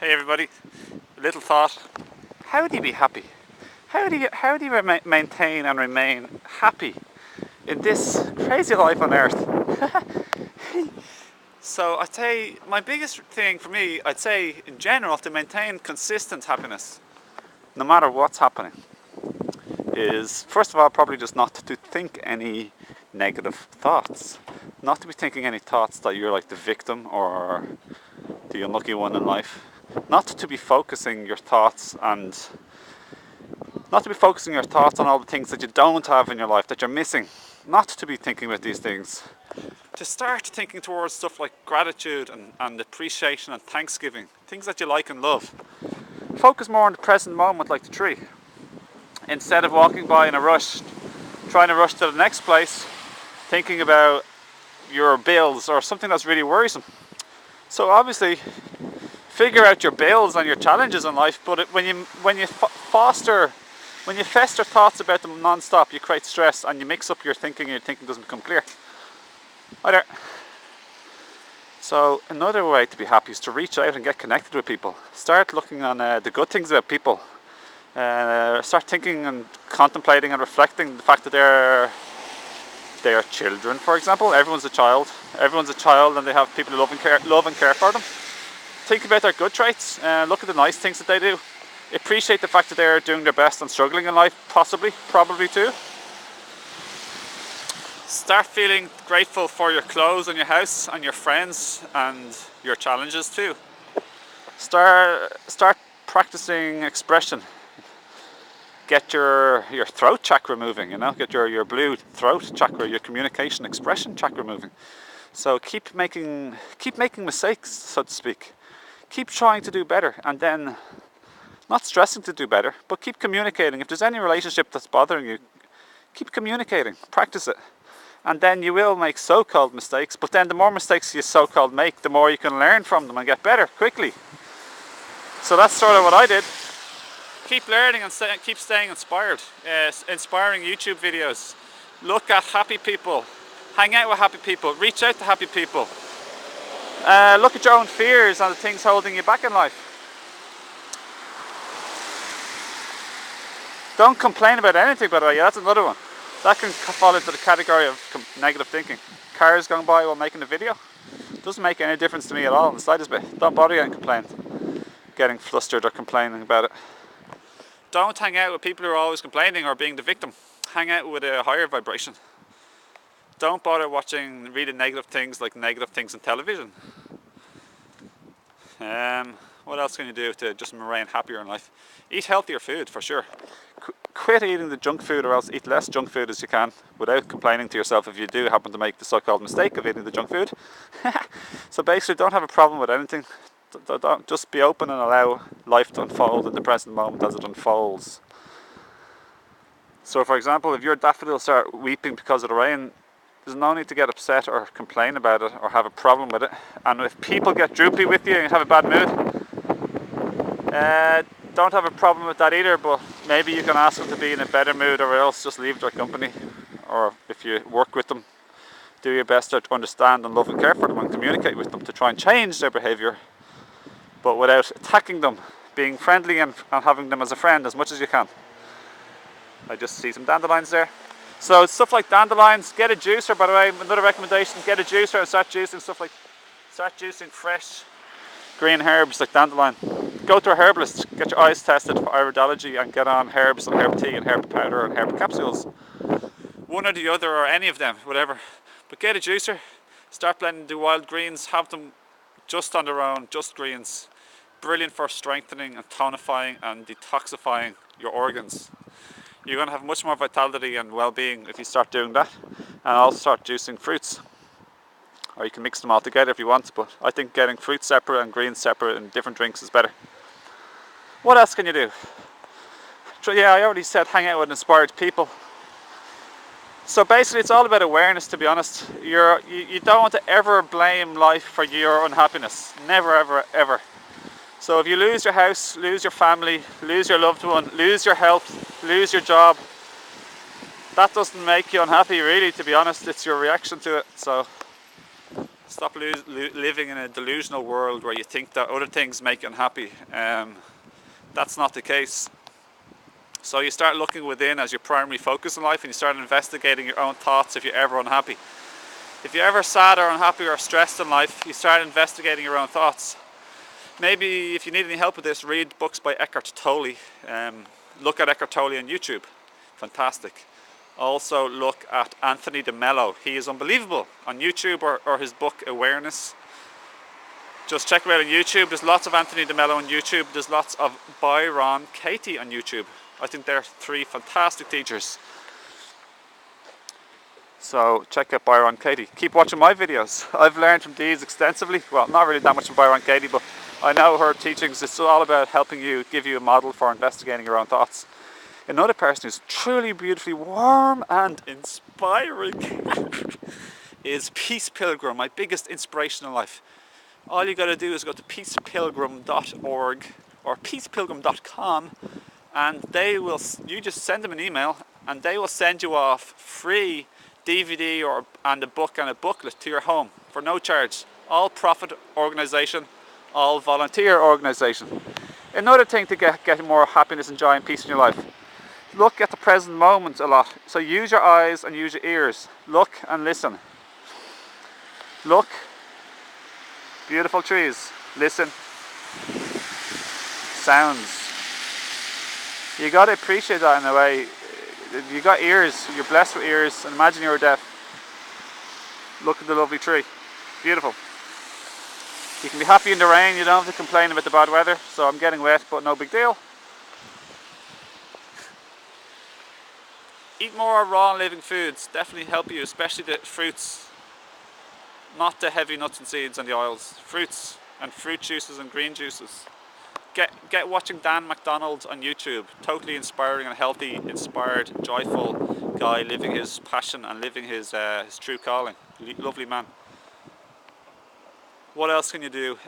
Hey everybody, little thought. How do you be happy? How do you maintain and remain happy in this crazy life on earth? So I'd say my biggest thing for me, I'd say in general, to maintain consistent happiness, no matter what's happening, is first of all probably just not to think any negative thoughts. Not to be thinking any thoughts that you're like the victim or the unlucky one in life. Not to be focusing your thoughts on all the things that you don't have in your life, that you're missing. Not to be thinking about these things. To start thinking towards stuff like gratitude and appreciation and thanksgiving, things that you like and love. Focus more on the present moment like the tree. Instead of walking by in a rush, trying to rush to the next place, thinking about your bills or something that's really worrisome. So obviously, figure out your bills and your challenges in life, but when you fester thoughts about them non-stop, you create stress and you mix up your thinking and your thinking doesn't become clear. Hi there. So another way to be happy is to reach out and get connected with people. Start looking on the good things about people. Start thinking and contemplating and reflecting the fact that they are children, for example. Everyone's a child and they have people who love and care for them. Think about their good traits, look at the nice things that they do. Appreciate the fact that they're doing their best and struggling in life, probably too. Start feeling grateful for your clothes and your house and your friends and your challenges too. Start practicing expression. Get your throat chakra moving, get your blue throat chakra, your communication expression chakra moving. So keep making mistakes, so to speak. Keep trying to do better, and then not stressing to do better, but keep communicating. If there's any relationship that's bothering you, keep communicating, practice it. And then you will make so-called mistakes, but then the more mistakes you so-called make, the more you can learn from them and get better quickly. So that's sort of what I did. Keep learning and keep staying inspired. Inspiring YouTube videos. Look at happy people. Hang out with happy people. Reach out to happy people. Look at your own fears and the things holding you back in life. Don't complain about anything, by the way. Yeah, that's another one. That can fall into the category of negative thinking. Cars going by while making a video. Doesn't make any difference to me at all in the slightest bit. Don't bother getting flustered or complaining about it. Don't hang out with people who are always complaining or being the victim. Hang out with a higher vibration. Don't bother reading negative things like negative things on television. What else can you do to just remain happier in life? Eat healthier food, for sure. Quit eating the junk food, or else eat less junk food as you can without complaining to yourself if you do happen to make the so-called mistake of eating the junk food. So basically, don't have a problem with anything. Don't just be open and allow life to unfold in the present moment as it unfolds. So for example, if your daffodils start weeping because of the rain, there's no need to get upset or complain about it or have a problem with it. And if people get droopy with you and have a bad mood, don't have a problem with that either, but maybe you can ask them to be in a better mood, or else just leave their company. Or if you work with them, do your best to understand and love and care for them and communicate with them to try and change their behaviour, but without attacking them, being friendly and having them as a friend as much as you can. I just see some dandelions there. So stuff like dandelions, get a juicer, by the way, another recommendation, get a juicer and start juicing fresh green herbs like dandelion. Go to a herbalist, get your eyes tested for iridology and get on herbs and herb tea and herb powder and herb capsules. One or the other, or any of them, whatever. But get a juicer, start blending the wild greens, have them just on their own, just greens. Brilliant for strengthening and tonifying and detoxifying your organs. You're going to have much more vitality and well-being if you start doing that, and also start juicing fruits. Or you can mix them all together if you want, but I think getting fruits separate and greens separate in different drinks is better. What else can you do? Yeah, I already said hang out with inspired people. So basically it's all about awareness, to be honest. You don't want to ever blame life for your unhappiness. Never, ever, ever. So if you lose your house, lose your family, lose your loved one, lose your health, lose your job, that doesn't make you unhappy really, to be honest. It's your reaction to it. So Stop living in a delusional world where you think that other things make you unhappy. That's not the case. So you start looking within as your primary focus in life, and you start investigating your own thoughts if you're ever unhappy. If you're ever sad or unhappy or stressed in life, you start investigating your own thoughts. Maybe if you need any help with this, read books by Eckhart Tolle. Look at Eckhart Tolle on YouTube. Fantastic. Also look at Anthony DeMello. He is unbelievable on YouTube, or his book Awareness. Just check him out on YouTube. There's lots of Anthony DeMello on YouTube. There's lots of Byron Katie on YouTube. I think they're 3 fantastic teachers. So check out Byron Katie. Keep watching my videos. I've learned from these extensively. Well, not really that much from Byron Katie, but I know her teachings. It's all about helping you, give you a model for investigating your own thoughts. Another person who's truly beautifully warm and inspiring is Peace Pilgrim, my biggest inspiration in life. All you got to do is go to peacepilgrim.org or peacepilgrim.com, and you just send them an email and they will send you off free DVD and a book and a booklet to your home for no charge. All profit organisation, all volunteer organisation. Another thing to get more happiness and joy and peace in your life. Look at the present moment a lot. So use your eyes and use your ears. Look and listen. Look. Beautiful trees. Listen. Sounds. You got to appreciate that in a way. You got ears. You're blessed with ears. And imagine you were deaf. Look at the lovely tree. Beautiful. You can be happy in the rain. You don't have to complain about the bad weather. So I'm getting wet, but no big deal. Eat more raw and living foods. Definitely help you, especially the fruits. Not the heavy nuts and seeds and the oils. Fruits and fruit juices and green juices. Get watching Dan McDonald on YouTube. Totally inspiring and healthy, inspired, joyful guy living his passion and living his true calling. Lovely man. What else can you do?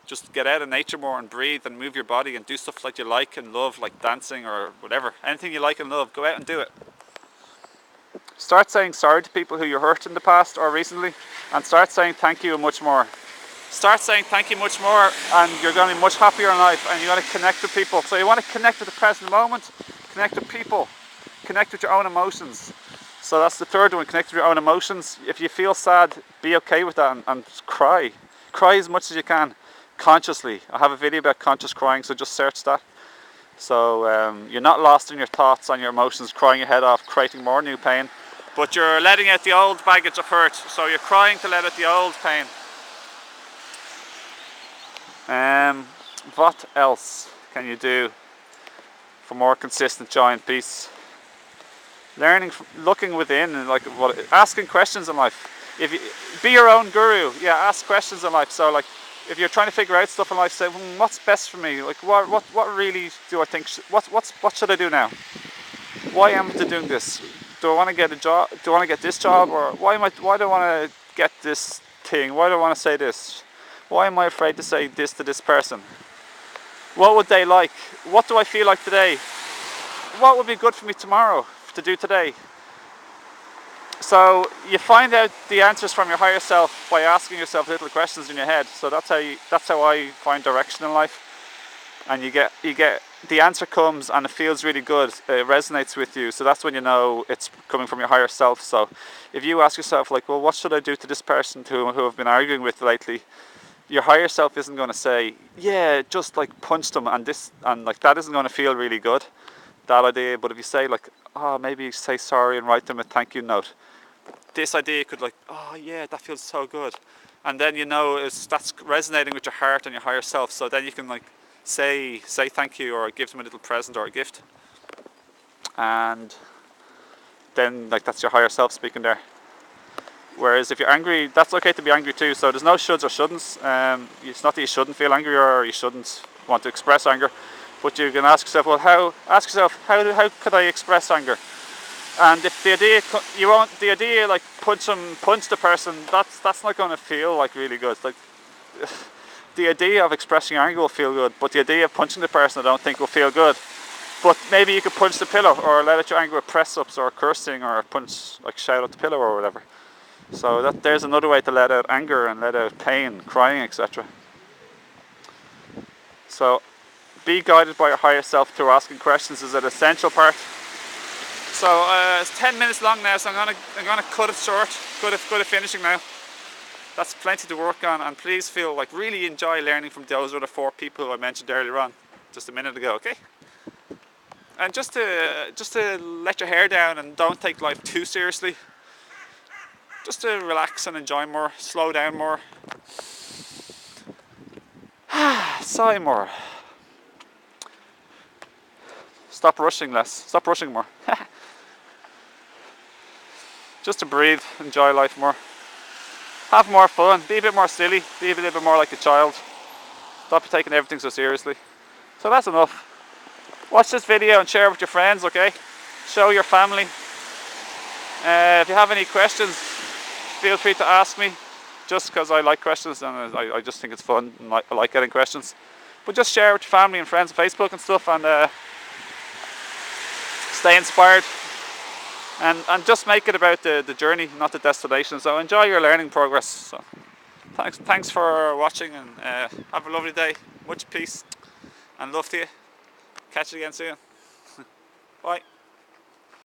Just get out of nature more and breathe and move your body and do stuff like you like and love, like dancing or whatever. Anything you like and love, go out and do it. Start saying sorry to people who you hurt in the past or recently, and start saying thank you much more. Start saying thank you much more, and you're going to be much happier in life, and you're going to connect with people. So you want to connect with the present moment, connect with people, connect with your own emotions. So that's the third one, connect with your own emotions. If you feel sad, be okay with that and cry. Cry as much as you can, consciously. I have a video about conscious crying, so just search that. So you're not lost in your thoughts and your emotions, crying your head off, creating more new pain, but you're letting out the old baggage of hurt. So you're crying to let out the old pain. What else can you do for more consistent joy and peace? Looking within, and asking questions in life. If you be your own guru, ask questions in life. So like, if you're trying to figure out stuff in life, say, what's best for me? Like, what really do I think? What should I do now? Why am I doing this? Do I want to get a job? Do I want to get this job? Or why do I want to get this thing? Why do I want to say this? Why am I afraid to say this to this person? What would they like? What do I feel like today? What would be good for me tomorrow to do today? So you find out the answers from your higher self by asking yourself little questions in your head. So that's how I find direction in life. And you get the answer comes and it feels really good. It resonates with you. So that's when you know it's coming from your higher self. So if you ask yourself like, well, what should I do to this person who I've been arguing with lately? Your higher self isn't going to say, yeah, just like punch them and like that isn't going to feel really good, that idea. But if you say like, oh, maybe say sorry and write them a thank you note, this idea could like, oh yeah, that feels so good. And then you know that's resonating with your heart and your higher self. So then you can like say thank you or give them a little present or a gift. And then like that's your higher self speaking there. Whereas if you're angry, that's okay to be angry too. So there's no shoulds or shouldn'ts. It's not that you shouldn't feel angry or you shouldn't want to express anger, but you can ask yourself, well, how could I express anger? And if the idea like punch the person, that's not going to feel like really good. Like the idea of expressing anger will feel good, but the idea of punching the person I don't think will feel good. But maybe you could punch the pillow or let out your anger with press ups or cursing or punch, like shout at the pillow or whatever. So there's another way to let out anger and let out pain, crying, etc. So be guided by your higher self through asking questions is an essential part. So it's 10 minutes long now, so I'm gonna cut it short. Good at finishing now. That's plenty to work on, and please feel like really enjoy learning from those other 4 people who I mentioned earlier on, just a minute ago, okay? And just to let your hair down and don't take life too seriously. Just to relax and enjoy more, slow down more, sigh more. Stop rushing less, stop rushing more. Just to breathe, enjoy life more. Have more fun, be a bit more silly, be a little bit more like a child. Stop taking everything so seriously. So that's enough. Watch this video and share it with your friends, okay? Show your family. If you have any questions, feel free to ask me. Just because I like questions and I just think it's fun and I like getting questions. But just share it with your family and friends on Facebook and stuff, and stay inspired. And just make it about the journey, not the destination. So enjoy your learning progress. So thanks for watching, and have a lovely day. Much peace and love to you. Catch you again soon. Bye.